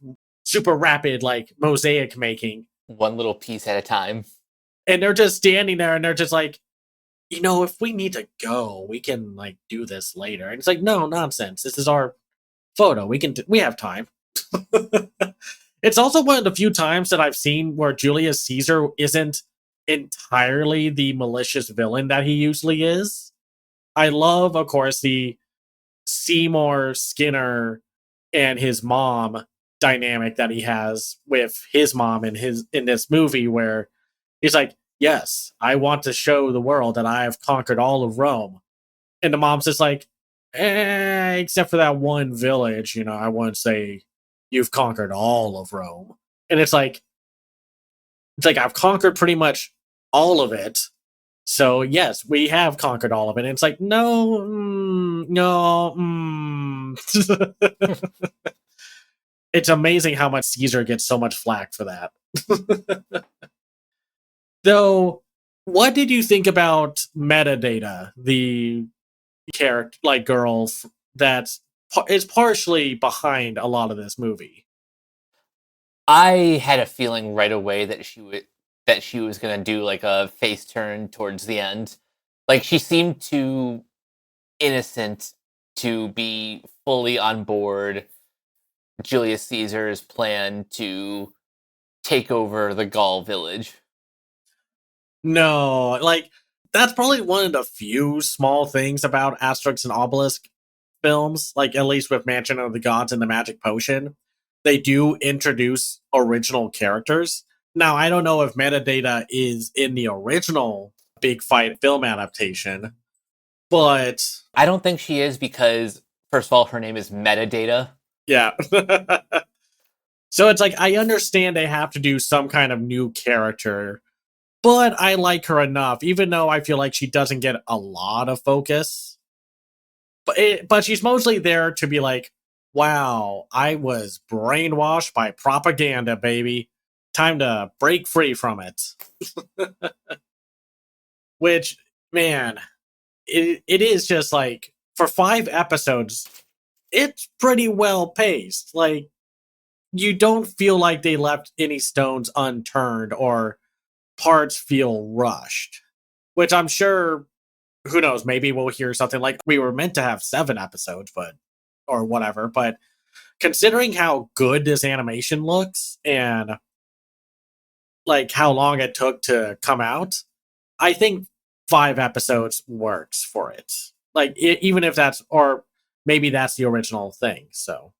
super rapid, like, mosaic making, One little piece at a time. and they're just standing there and they're just like, if we need to go, we can like do this later. And it's like, no, nonsense. This is our photo. We have time. It's also one of the few times that I've seen where Julius Caesar isn't entirely the malicious villain that he usually is. I love, of course, the Seymour Skinner and his mom dynamic that he has with his mom in this movie, where he's like, yes, I want to show the world that I have conquered all of Rome. And the mom's just like, except for that one village, I wouldn't say you've conquered all of Rome. And it's like I've conquered pretty much all of it. So yes, we have conquered all of it. And it's like, no, no. It's amazing how much Caesar gets so much flack for that. Though, what did you think about Metadata, the character, like girl that is partially behind a lot of this movie? I had a feeling right away that she was gonna do like a face turn towards the end. Like she seemed too innocent to be fully on board Julius Caesar's plan to take over the Gaul village. No, like that's probably one of the few small things about Asterix and Obelix films, like at least with Mansion of the Gods and the Magic Potion. They do introduce original characters. Now, I don't know if Metadata is in the original Big Fight film adaptation, but I don't think she is because, first of all, her name is Metadata. yeah. So it's like, I understand they have to do some kind of new character, but I like her enough, even though I feel like she doesn't get a lot of focus. But she's mostly there to be like, wow, I was brainwashed by propaganda, baby. Time to break free from it. Which, man, it is just like, for 5 episodes, it's pretty well paced. Like, you don't feel like they left any stones unturned or parts feel rushed. Which I'm sure, who knows, maybe we'll hear something like, we were meant to have 7 episodes, or whatever. But considering how good this animation looks and like how long it took to come out, I think 5 episodes works for it. Like even if that's, or maybe that's the original thing. So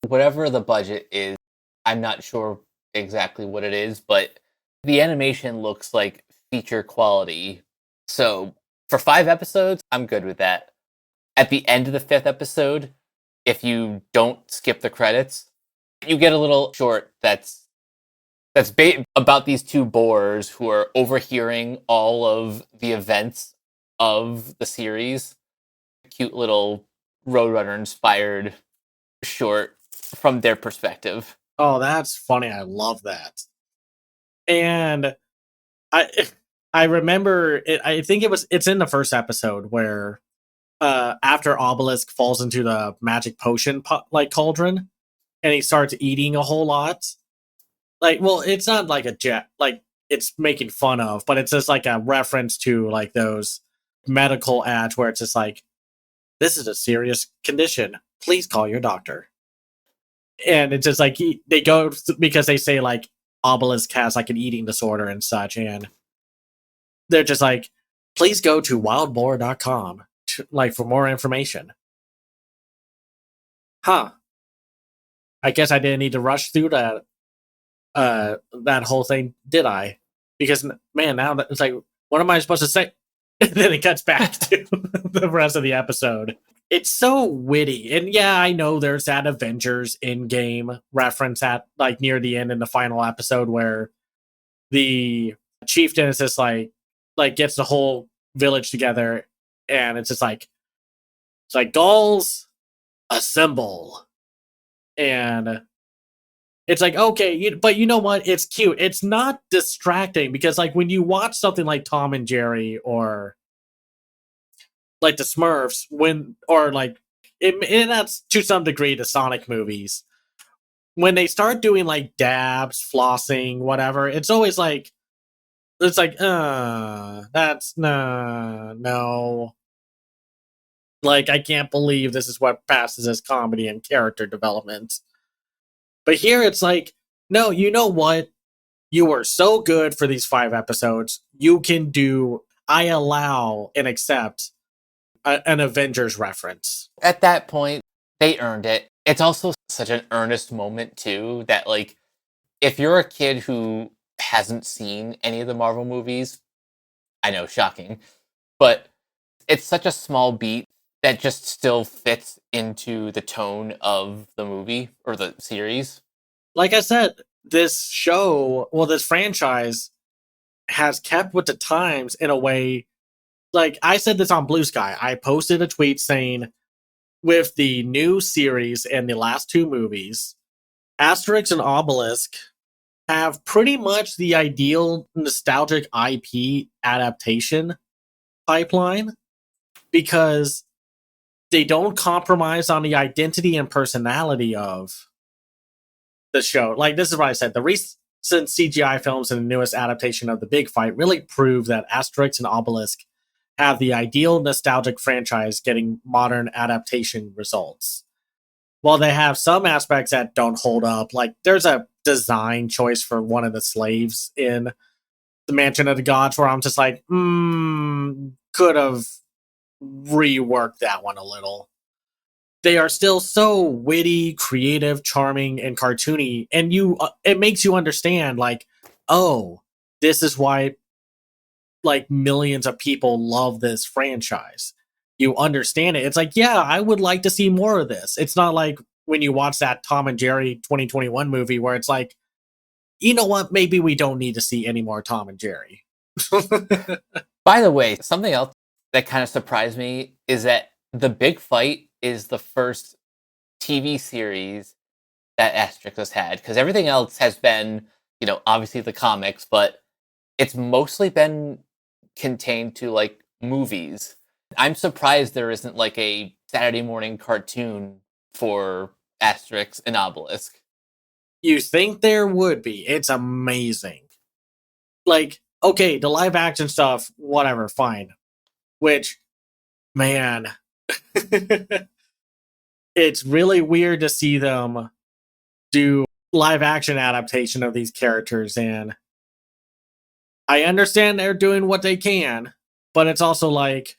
Whatever the budget is, I'm not sure exactly what it is, but the animation looks like feature quality. So for 5 episodes, I'm good with that. At the end of the 5th episode, if you don't skip the credits, you get a little short that's about these 2 boars who are overhearing all of the events of the series. Cute little Roadrunner inspired short from their perspective. oh, that's funny. I love that. And I I remember it, I think it's in the first episode where after Obelisk falls into the magic potion like cauldron and he starts eating a whole lot. Like, well, it's not like a jet, like it's making fun of, but it's just like a reference to like those medical ads where it's just like, this is a serious condition. Please call your doctor. And it's just like they go because they say like Obelisk has like an eating disorder and such, and they're just like, please go to wildboar.com like for more information. Huh. I guess I didn't need to rush through that whole thing, did I? Because man, now it's like, what am I supposed to say? And then it cuts back to the rest of the episode. It's so witty. And yeah, I know there's that Avengers in-game reference at like near the end in the final episode where the chieftain is just like gets the whole village together, and it's like Gauls assemble. And it's like, okay, but you know what? It's cute. It's not distracting because like when you watch something like Tom and Jerry or like the Smurfs, or like and that's to some degree the Sonic movies, when they start doing like dabs, flossing, whatever, it's always like that's no. Like, I can't believe this is what passes as comedy and character development. But here it's like, no, you know what? You are so good for these 5 episodes. You can do, I allow and accept an Avengers reference. At that point, they earned it. It's also such an earnest moment, too, that, like, if you're a kid who hasn't seen any of the Marvel movies, I know, shocking, but it's such a small beat that just still fits into the tone of the movie or the series. Like I said, this franchise has kept with the times in a way. Like, I said this on Blue Sky. I posted a tweet saying, with the new series and the last 2 movies, Asterix and Obelix have pretty much the ideal nostalgic IP adaptation pipeline, because they don't compromise on the identity and personality of the show. Like, this is what I said. The recent CGI films and the newest adaptation of The Big Fight really prove that Asterix and Obelix have the ideal nostalgic franchise getting modern adaptation results. While they have some aspects that don't hold up, like there's a design choice for one of the slaves in the Mansion of the Gods where I'm just like, could have reworked that one a little. They are still so witty, creative, charming, and cartoony, and it makes you understand, like, oh, this is why like millions of people love this franchise. You understand it. It's like, yeah, I would like to see more of this. It's not like when you watch that Tom and Jerry 2021 movie where it's like, you know what, maybe we don't need to see any more Tom and Jerry. By the way, something else that kind of surprised me is that The Big Fight is the first TV series that Asterix has had, because everything else has been, obviously the comics, but it's mostly been contained to like movies. I'm surprised there isn't like a Saturday morning cartoon for Asterix and Obelix. You think there would be. It's amazing. Like, okay, the live action stuff, whatever, fine. Which, man, it's really weird to see them do live action adaptation of these characters, and I understand they're doing what they can, but it's also like,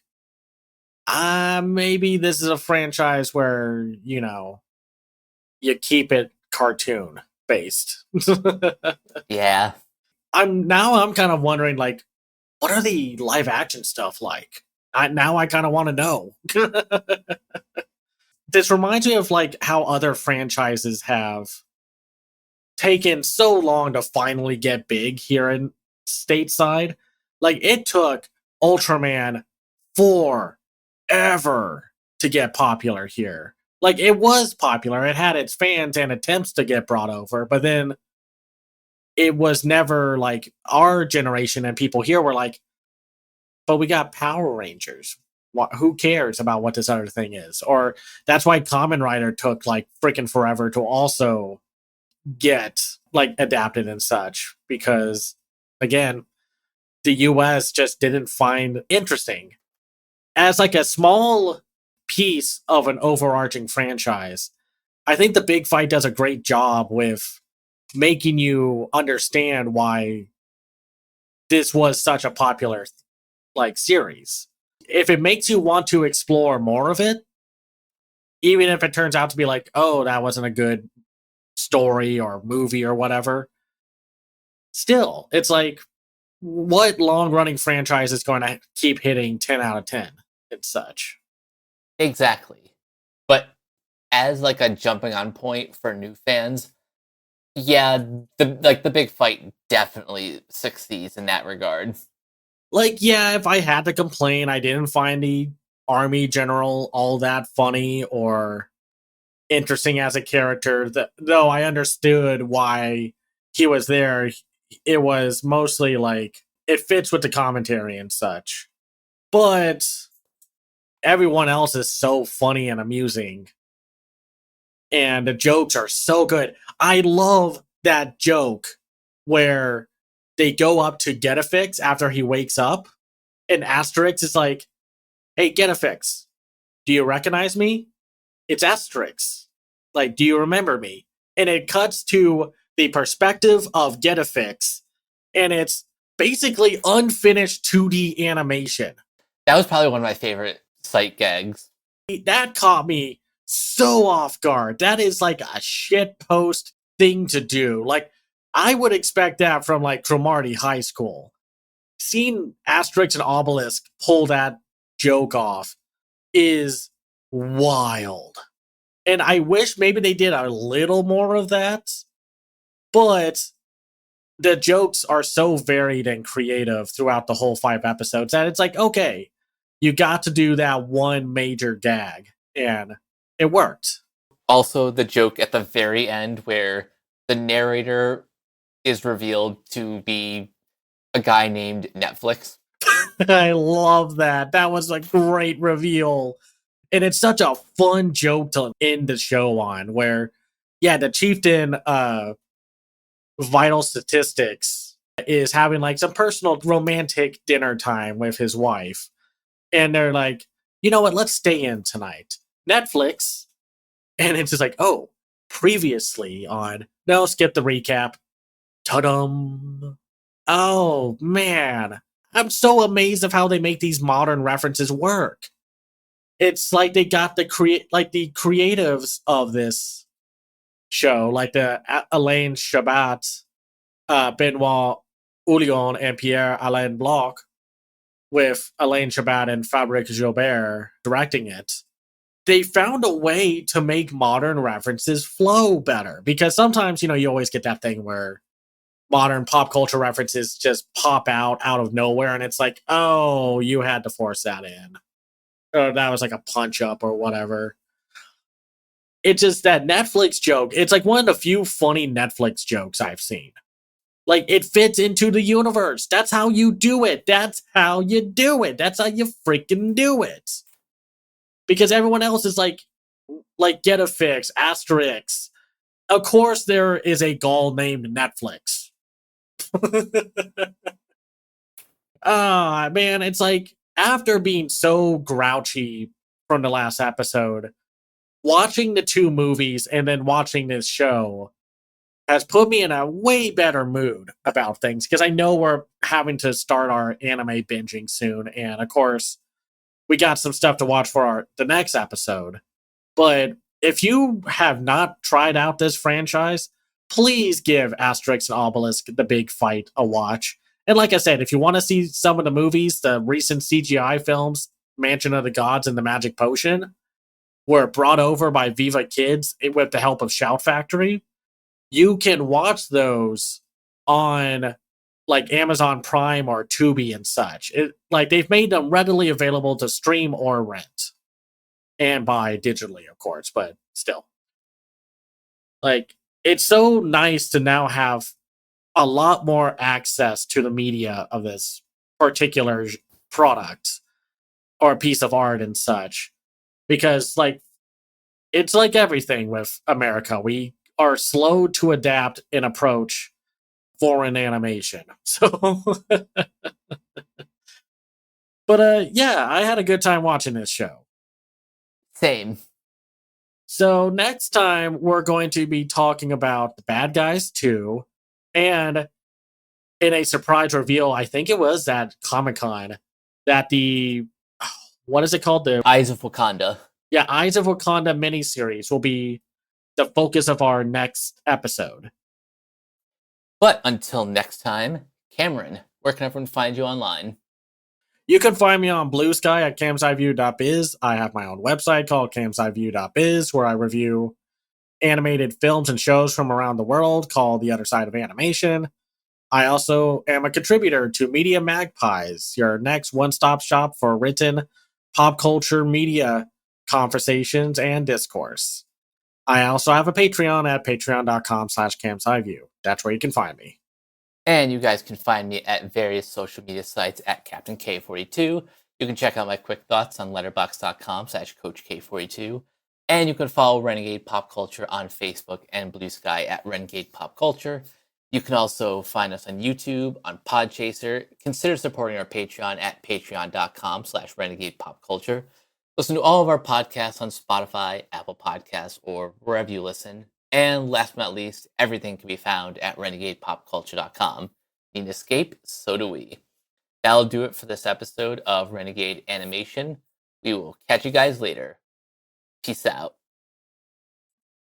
maybe this is a franchise where, you keep it cartoon based. Yeah. I'm kind of wondering, like, what are the live action stuff like? I kind of want to know. This reminds me of like how other franchises have taken so long to finally get big here in stateside. Like, it took Ultraman forever to get popular here. Like, it was popular. It had its fans and attempts to get brought over, but then it was never like our generation, and people here were like, but we got Power Rangers. Who cares about what this other thing is? Or that's why Kamen Rider took like freaking forever to also get like adapted and such, because again, the US just didn't find interesting. As like a small piece of an overarching franchise. I think The Big Fight does a great job with making you understand why this was such a popular series. If it makes you want to explore more of it, even if it turns out to be like, oh, that wasn't a good story or movie or whatever, still, it's like, what long running franchise is going to keep hitting 10 out of 10 and such? Exactly. But as like a jumping on point for new fans, yeah, the Big Fight definitely succeeds in that regard. Like, yeah, if I had to complain, I didn't find the army general all that funny or interesting as a character. Though I understood why he was there, it was mostly like it fits with the commentary and such. But everyone else is so funny and amusing, and the jokes are so good. I love that joke where they go up to get a fix after he wakes up, and Asterix is like, "Hey, get a fix. Do you recognize me? It's Asterix. Like, do you remember me?" And it cuts to the perspective of Get a Fix, and it's basically unfinished 2D animation. That was probably one of my favorite sight gags. That caught me so off guard. That is like a shit post thing to do. Like, I would expect that from like Cromartie High School. Seeing Asterix and Obelix pull that joke off is wild. And I wish maybe they did a little more of that, but the jokes are so varied and creative throughout the whole 5 episodes that it's like, okay, you got to do that one major gag, and it worked. Also, the joke at the very end where the narrator is revealed to be a guy named Netflix. I love that. That was a great reveal. And it's such a fun joke to end the show on, where, yeah, the chieftain, Vital Statistics, is having like some personal romantic dinner time with his wife. And they're like, you know what? Let's stay in tonight. Netflix. And it's just like, oh, previously on. No, skip the recap. Ta-dum. Oh, man. I'm so amazed of how they make these modern references work. It's like they got the creatives of this show, like the Alain Chabat, Benoit Oulion, and Pierre Alain Bloch, with Alain Chabat and Fabrice Gilbert directing it. They found a way to make modern references flow better, because sometimes, you always get that thing where modern pop culture references just pop out of nowhere, and it's like, oh, you had to force that in. Or that was like a punch up or whatever. It's just that Netflix joke. It's like one of the few funny Netflix jokes I've seen. Like, it fits into the universe. That's how you do it. That's how you do it. That's how you freaking do it. Because everyone else is like Get a Fix, Asterix. Of course, there is a Gaul named Netflix. Man, it's like, after being so grouchy from the last episode, watching the 2 movies and then watching this show has put me in a way better mood about things, because I know we're having to start our anime binging soon, and of course we got some stuff to watch for the next episode. But if you have not tried out this franchise, please give Asterix and Obelix: The Big Fight a watch. And like I said, if you want to see some of the movies, the recent CGI films, Mansion of the Gods and The Magic Potion, were brought over by Viva Kids with the help of Shout Factory. You can watch those on like Amazon Prime or Tubi and such. They've made them readily available to stream or rent, and buy digitally, of course, but still. Like, it's so nice to now have a lot more access to the media of this particular product or piece of art and such. Because, like, it's like everything with America. We are slow to adapt and approach foreign animation. So, but yeah, I had a good time watching this show. Same. So next time we're going to be talking about The Bad Guys 2, and in a surprise reveal, I think it was at Comic-Con, that the what is it called? The Eyes of Wakanda. Eyes of Wakanda miniseries will be the focus of our next episode. But until next time, Cameron, where can everyone find you online? You can find me on Blue Sky at camsiview.biz. I have my own website called camsiview.biz where I review animated films and shows from around the world called The Other Side of Animation. I also am a contributor to Media Magpies, your next one-stop shop for written pop culture media conversations and discourse. I also have a Patreon at patreon.com/camsiview. That's where you can find me. And you guys can find me at various social media sites at Captain K42. You can check out my quick thoughts on letterboxd.com/Coach K42. And you can follow Renegade Pop Culture on Facebook and Blue Sky at Renegade Pop Culture. You can also find us on YouTube, on Podchaser. Consider supporting our Patreon at patreon.com/Renegade Pop Culture. Listen to all of our podcasts on Spotify, Apple Podcasts, or wherever you listen. And last but not least, everything can be found at renegadepopculture.com. Need an escape? So do we. That'll do it for this episode of Renegade Animation. We will catch you guys later. Peace out.